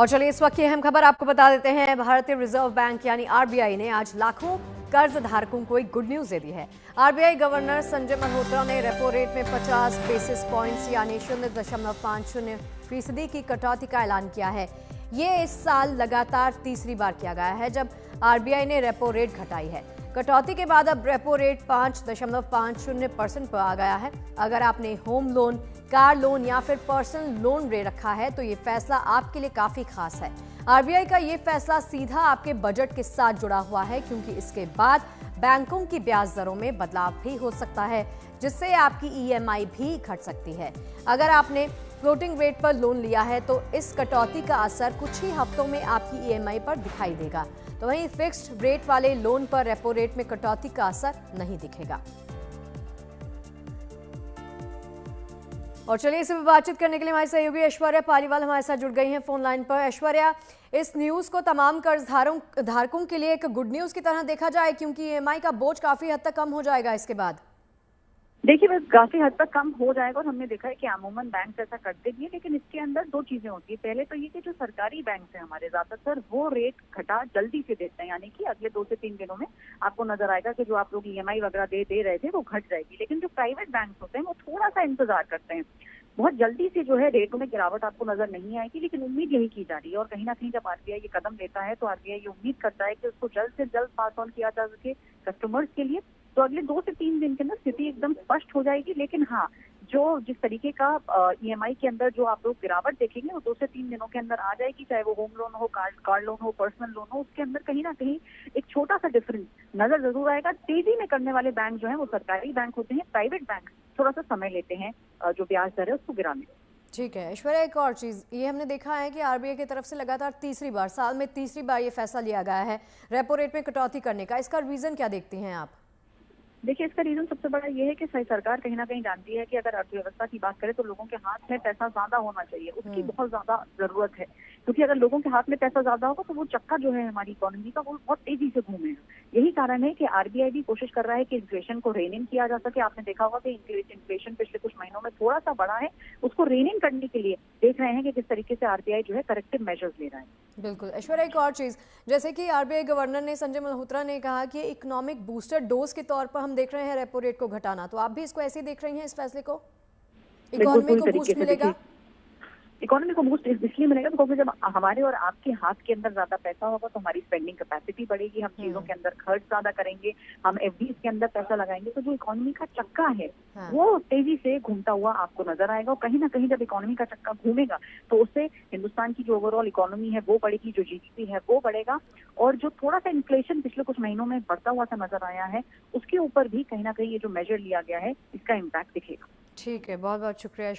और चलिए इस वक्त की अहम खबर आपको बता देते हैं। भारतीय रिजर्व बैंक यानी आरबीआई ने आज लाखों कर्ज धारकों को एक गुड न्यूज दे दी है। आरबीआई गवर्नर संजय मल्होत्रा ने रेपो रेट में 50 बेसिस पॉइंट्स यानी 0.50% की कटौती का ऐलान किया है। ये इस साल लगातार तीसरी बार किया गया है जब आरबीआई ने रेपो रेट घटाई है। कटौती के बाद अब रेपो रेट 5.50% पर आ गया है। अगर आपने होम लोन, कार लोन या फिर पर्सनल लोन ले रखा है तो ये फैसला आपके लिए काफी खास है। आरबीआई का ये फैसला सीधा आपके बजट के साथ जुड़ा हुआ है, क्योंकि इसके बाद बैंकों की ब्याज दरों में बदलाव भी हो सकता है, जिससे आपकी ईएमआई भी घट सकती है। अगर आपने फ्लोटिंग रेट पर लोन लिया है तो इस कटौती का असर कुछ ही हफ्तों में आपकी ईएमआई पर दिखाई देगा। तो वहीं फिक्स्ड रेट वाले लोन पर रेपो रेट में कटौती का असर नहीं दिखेगा। और चलिए इस पर बातचीत करने के लिए हमारी सहयोगी ऐश्वर्या पालीवाल हमारे साथ जुड़ गई हैं फोन लाइन पर। ऐश्वर्या, इस न्यूज को तमाम कर्ज धारकों के लिए एक गुड न्यूज की तरह देखा जाए, क्योंकि ईएमआई का बोझ काफी हद तक कम हो जाएगा इसके बाद। देखिए, बस काफी हद तक कम हो जाएगा और हमने देखा है कि अमूमन बैंक ऐसा करते भी है, लेकिन इसके अंदर दो चीजें होती है। पहले तो ये कि जो सरकारी बैंक है हमारे ज्यादातर वो रेट घटा जल्दी से देते हैं, यानी कि अगले 2 से 3 दिनों में आपको नजर आएगा कि जो आप लोग ईएमआई वगैरह दे रहे थे वो घट जाएगी। लेकिन जो प्राइवेट बैंक होते हैं वो थोड़ा सा इंतजार करते हैं, बहुत जल्दी से जो है रेटों में गिरावट आपको नजर नहीं आएगी। लेकिन उम्मीद यही की जा रही है और कहीं ना कहीं जब आरबीआई ये कदम लेता है तो आरबीआई ये उम्मीद करता है कि उसको जल्द से जल्द पास ऑन किया जा सके कस्टमर्स के लिए। तो अगले 2 से 3 दिन के अंदर स्थिति एकदम स्पष्ट हो जाएगी। लेकिन हाँ, जो जिस तरीके का ईएमआई के अंदर जो आप लोग गिरावट देखेंगे वो 2 से 3 दिनों के अंदर आ जाएगी, चाहे वो होम लोन हो, कार लोन हो, पर्सनल लोन हो। उसके अंदर कहीं ना कहीं एक छोटा सा डिफरेंस नजर जरूर आएगा। तेजी में करने वाले बैंक जो है वो सरकारी बैंक होते हैं, प्राइवेट बैंक थोड़ा सा समय लेते हैं जो ब्याज दर है उसको गिराने। ठीक है ऐश्वर्या, एक और चीज ये हमने देखा है कि आरबीआई की तरफ से लगातार साल में तीसरी बार ये फैसला लिया गया है रेपो रेट में कटौती करने का। इसका रीजन क्या देखती हैं आप? देखिए, इसका रीजन सबसे बड़ा ये है कि सरकार कहीं ना कहीं जानती है कि अगर अर्थव्यवस्था की बात करें तो लोगों के हाथ में पैसा ज्यादा होना चाहिए, उसकी बहुत ज्यादा जरूरत है। क्योंकि अगर लोगों के हाथ में पैसा ज्यादा होगा तो वो चक्का जो है हमारी इकोनॉमी का वो बहुत तेजी से घूमेगा। यही कारण है कि आरबीआई भी कोशिश कर रहा है कि इन्फ्लेशन को रेन इन किया जा सके। आपने देखा होगा कि इन्फ्लेशन पिछले कुछ महीनों में थोड़ा सा बढ़ा है, उसको रेन इन करने के लिए देख रहे हैं कि किस तरीके से आरबीआई जो है करेक्टिव मेजर्स ले रहा है। बिल्कुल ऐश्वर्या, एक और चीज, जैसे कि आरबीआई गवर्नर ने संजय मल्होत्रा ने कहा कि इकोनॉमिक बूस्टर डोज के तौर पर हम देख रहे हैं रेपो रेट को घटाना, तो आप भी इसको ऐसे ही देख रही हैं इस फैसले को? इकोनॉमी को बूस्ट मिलेगा? इकोनॉमी को बूस्ट इसलिए मिलेगा क्योंकि जब हमारे और आपके हाथ के अंदर ज्यादा पैसा होगा तो हमारी स्पेंडिंग कैपेसिटी बढ़ेगी, हम चीजों के अंदर खर्च ज्यादा करेंगे, हम एफडीज के अंदर पैसा लगाएंगे। तो जो इकोनॉमी का चक्का है वो तेजी से घूमता हुआ आपको नजर आएगा। और कहीं ना कहीं जब इकोनॉमी का चक्का घूमेगा तो उससे हिंदुस्तान की जो ओवरऑल इकोनॉमी है वो बढ़ेगी, जो जीडीपी है वो बढ़ेगा। और जो थोड़ा सा इन्फ्लेशन पिछले कुछ महीनों में बढ़ता हुआ सा नजर आया है उसके ऊपर भी कहीं ना कहीं ये जो मेजर लिया गया है इसका इम्पैक्ट दिखेगा। ठीक है, बहुत बहुत शुक्रिया।